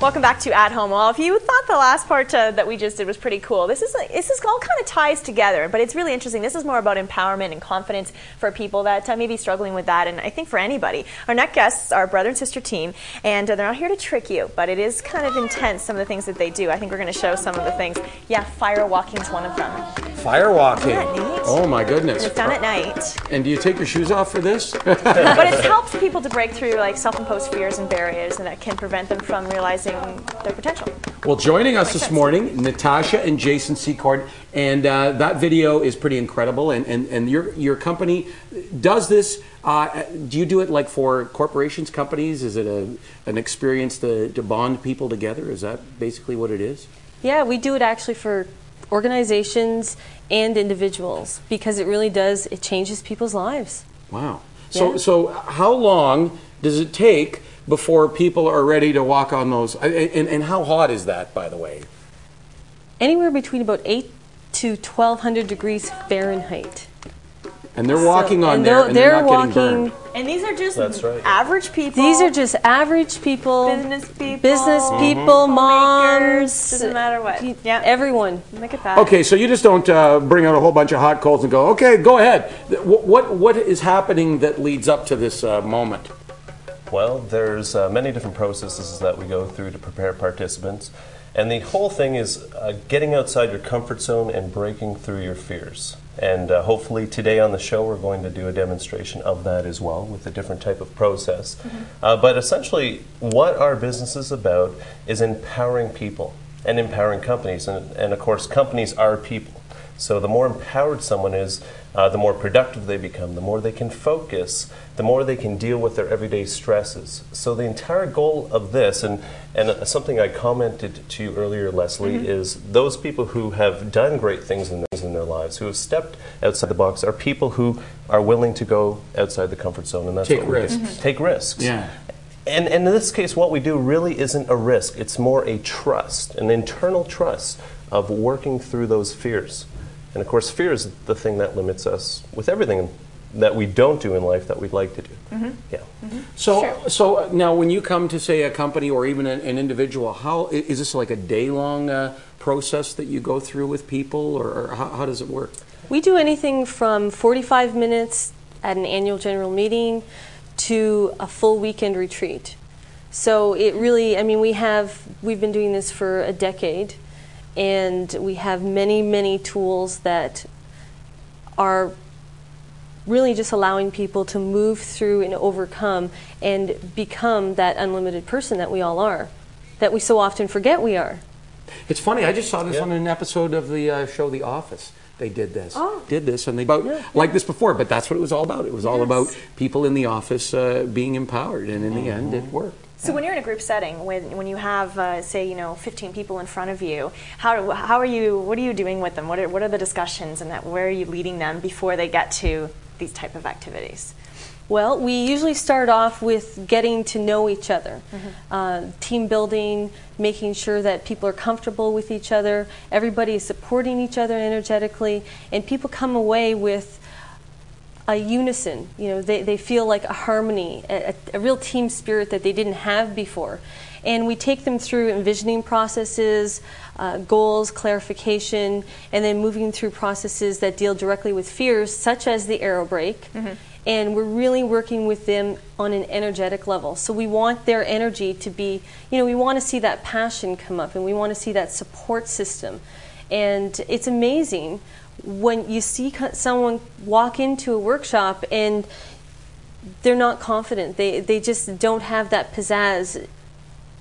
Welcome back to At Home. Well, if you thought the last part that we just did was pretty cool, this is all kind of ties together, but it's really interesting. This is more about empowerment and confidence for people that may be struggling with that, and I think for anybody. Our next guests are brother and sister team, and they're not here to trick you, but it is kind of intense, some of the things that they do. I think we're going to show some of the things. Yeah, fire walking is one of them. Fire walking? Isn't that neat? Oh my goodness. It's done at night. And do you take your shoes off for this? But it helps people to break through like self-imposed fears and barriers, and that can prevent them from realizing their potential. Well, joining us this morning, Natasha and Jason Secord, and that video is pretty incredible. And your company does this. Do you do it like for corporations, companies? Is it an experience to bond people together? Is that basically what it is? Yeah, we do it actually for organizations and individuals because it really does. It changes people's lives. Wow. Yeah. So how long does it take before people are ready to walk on those? And how hot is that, by the way? Anywhere between about 8 to 1,200 degrees Fahrenheit. And they're walking on there, and they're not getting burned. And these are just average people. These are just average people. Business people, moms. Doesn't matter what. Yeah. Everyone. Look at that. Okay, so you just don't bring out a whole bunch of hot coals and go, okay, go ahead. What is happening that leads up to this moment? Well, there's many different processes that we go through to prepare participants. And the whole thing is getting outside your comfort zone and breaking through your fears. And hopefully today on the show we're going to do a demonstration of that as well with a different type of process. But essentially what our business is about is empowering people and empowering companies. And of course companies are people. So the more empowered someone is, the more productive they become, the more they can focus, the more they can deal with their everyday stresses. So the entire goal of this, and something I commented to you earlier, Leslie, is those people who have done great things in their lives, who have stepped outside the box, are people who are willing to go outside the comfort zone, and that's take what risks. we do. Take risks. Yeah. And in this case, what we do really isn't a risk. It's more a trust, an internal trust of working through those fears. And of course, fear is the thing that limits us with everything that we don't do in life that we'd like to do. Yeah. So now when you come to, say, a company or even an individual, how is this like a day-long process that you go through with people, or how does it work? We do anything from 45 minutes at an annual general meeting to a full weekend retreat. So it really, I mean, we've been doing this for a decade. And we have many, many tools that are really just allowing people to move through and overcome and become that unlimited person that we all are, that we so often forget we are. It's funny, I just saw this on an episode of the show The Office. They did this. And they like this before, but that's what it was all about. It was all about people in the office being empowered, and in the end, it worked. So when you're in a group setting, when you have, say, 15 people in front of you, what are you doing with them? What are the discussions, and where are you leading them before they get to these type of activities? Well, we usually start off with getting to know each other, team building, making sure that people are comfortable with each other, everybody is supporting each other energetically, and people come away with a unison. They feel like a harmony, a real team spirit that they didn't have before. And we take them through envisioning processes, goals, clarification, and then moving through processes that deal directly with fears, such as the arrow break. And we're really working with them on an energetic level. So we want their energy to be, we want to see that passion come up, and we want to see that support system. And it's amazing when you see someone walk into a workshop and they're not confident. They just don't have that pizzazz,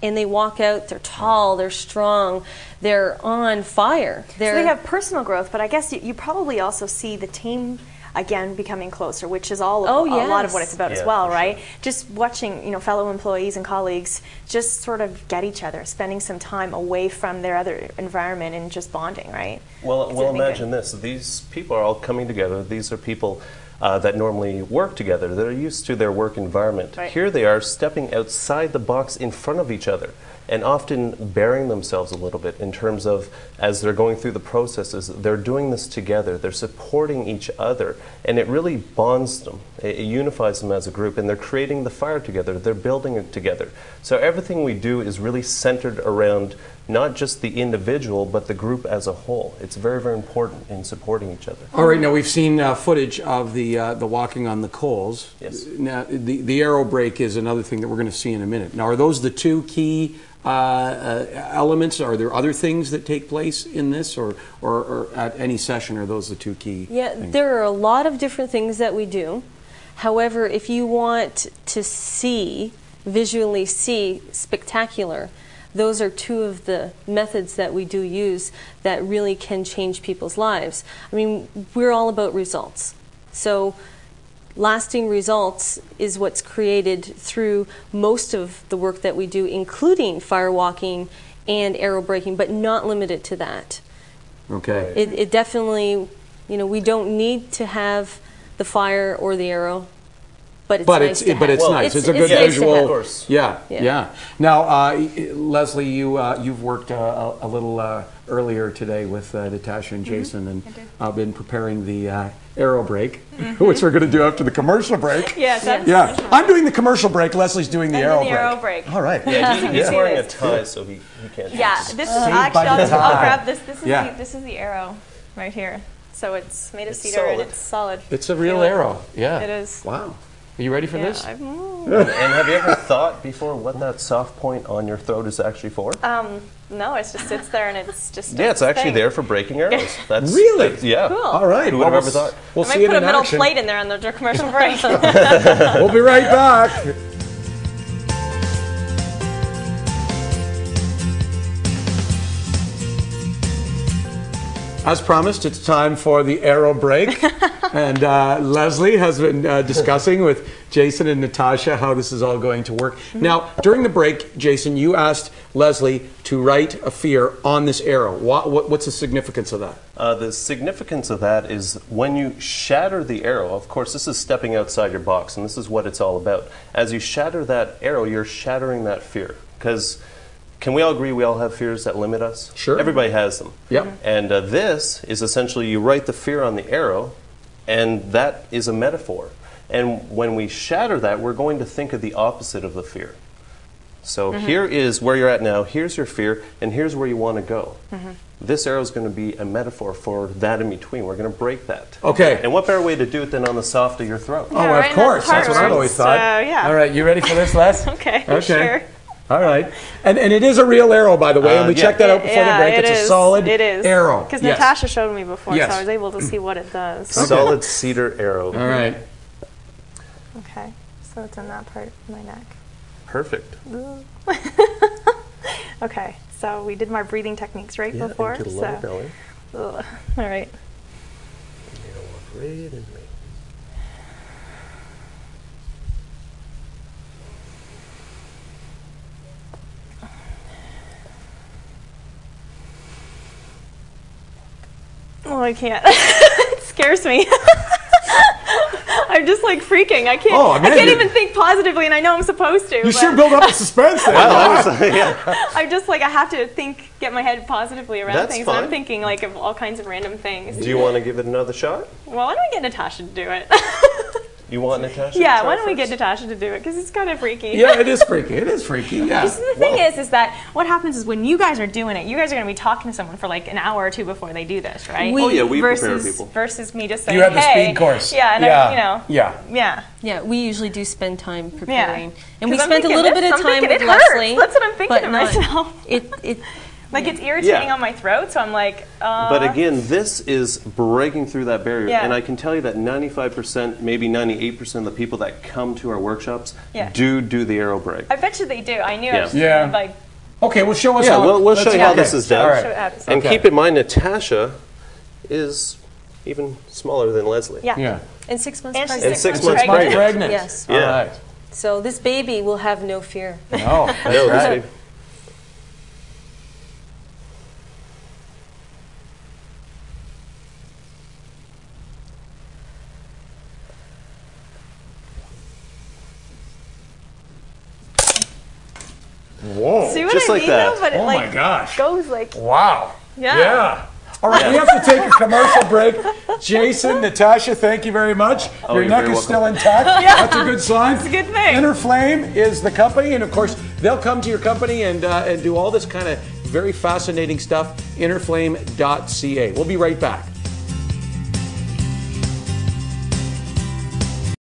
and they walk out, they're tall, they're strong, they're on fire. So they have personal growth, but I guess you probably also see the team again becoming closer, which is a lot of what it's about as well, right? Just watching, fellow employees and colleagues just sort of get each other, spending some time away from their other environment and just bonding, right? Well, imagine this. These people are all coming together. These are people that normally work together. They're used to their work environment. Right. Here they are stepping outside the box in front of each other, and often burying themselves a little bit in terms of, as they're going through the processes, they're doing this together, they're supporting each other, and it really bonds them, it unifies them as a group, and they're creating the fire together, they're building it together. So everything we do is really centered around not just the individual, but the group as a whole. It's very, very important in supporting each other. All right, now we've seen footage of the walking on the coals. Yes. Now, the aero brake is another thing that we're going to see in a minute. Now, are those the two key elements? Are there other things that take place in this, or at any session, are those the two key things? There are a lot of different things that we do. However, if you want to visually see spectacular, those are two of the methods that we do use that really can change people's lives. I mean, we're all about results. So lasting results is what's created through most of the work that we do, including firewalking and aero braking, but not limited to that. Okay. It definitely, we don't need to have the fire or the aero, but it's nice to have. But it's nice. It's a good nice to visual. have. Of course. Yeah. Now, Leslie, you've worked a little earlier today with Natasha and Jason, and I've been preparing the aero brake, which we're going to do after the commercial break. Yeah. I'm doing the commercial break. Leslie's doing the aero the brake. aero brake. All right. Yeah, he's wearing a tie, so he can't. Yeah, see. this is Saved actually, by the I'll tie. grab this. This is the arrow right here. So it's made of It's cedar and solid. it's solid. It's a real aero. Yeah. It is. Wow. Are you ready for this? And have you ever thought before what that soft point on your throat is actually for? No, it just sits there and it's just. Yeah, it's actually thing. there for breaking arrows. That's Really? Yeah. Cool. All right. Who would have ever thought? We'll I see might it put a in metal action. plate in there on the commercial break. We'll be right back. As promised, it's time for the aero break. And Leslie has been discussing with Jason and Natasha how this is all going to work. Now, during the break, Jason, you asked Leslie to write a fear on this arrow. What's the significance of that? The significance of that is when you shatter the arrow, of course, this is stepping outside your box, and this is what it's all about. As you shatter that arrow, you're shattering that fear. Because can we all agree we all have fears that limit us? Sure. Everybody has them. Yep. And this is essentially you write the fear on the arrow, and that is a metaphor. And when we shatter that, we're going to think of the opposite of the fear. So here is where you're at now, here's your fear, and here's where you want to go. This arrow is going to be a metaphor for that in between. We're going to break that. Okay. And what better way to do it than on the soft of your throat? Oh, right in of the course. heart That's what I've works. always thought. Yeah. All right. You ready for this, Les? Okay, Okay. sure. All right. And it is a real arrow, by the way, and we yeah. checked that out before the break. It's a solid arrow. Because Yes. Natasha showed me before, Yes. so I was able to see what it does. Solid cedar arrow. All right. Okay, so it's in that part of my neck. Perfect. Okay, so we did my breathing techniques right before. Into the lower So, belly. all right. Right in me. Oh, I can't. It scares me. I'm just like freaking. I can't. Oh, I can't even think positively, and I know I'm supposed to. You but sure build up the suspense there. I'm just like I have to get my head positively around That's things. And fine. I'm thinking like of all kinds of random things. Do you want to give it another shot? Well, why don't we get Natasha to do it? You want Natasha? Yeah, to try why don't we first? get Natasha to do it? Because it's kind of freaky. Yeah, it is freaky. It is freaky. Yeah. The thing is that what happens is when you guys are doing it, you guys are going to be talking to someone for like an hour or two before they do this, right? Oh yeah, we prepare versus, people. Versus me just saying, You have the hey. speed course. Yeah, and Yeah. Yeah, we usually do spend time preparing. And we 'Cause I'm spent a thinking little this, bit of I'm time thinking with it hurts. Leslie. That's what I'm thinking but to not- myself. It Like it's irritating Yeah. on my throat, so I'm like, But again, this is breaking through that barrier. Yeah. And I can tell you that 95%, maybe 98% of the people that come to our workshops Yeah. do the aero break. I bet you they do. I knew Yeah. I was Yeah. like, Okay, well, show us Yeah, how. we'll show you how okay. this is done. All right. show it how it's And Okay. keep in mind, Natasha is even smaller than Leslie. yeah. Yeah. and 6 months And she's pregnant. And 6 6 months months pregnant. Pregnant. Yes. All Yeah. right. So this baby will have no fear. No, that's No, this right. baby. See what Just I like mean, that. though? But it Oh my like gosh. goes like Wow. Yeah. All right, we have to take a commercial break. Jason, Natasha, thank you very much. Your you're neck very is still intact. That's a good sign. It's a good thing. Inner Flame is the company, and of course, they'll come to your company and do all this kind of very fascinating stuff. Innerflame.ca. We'll be right back.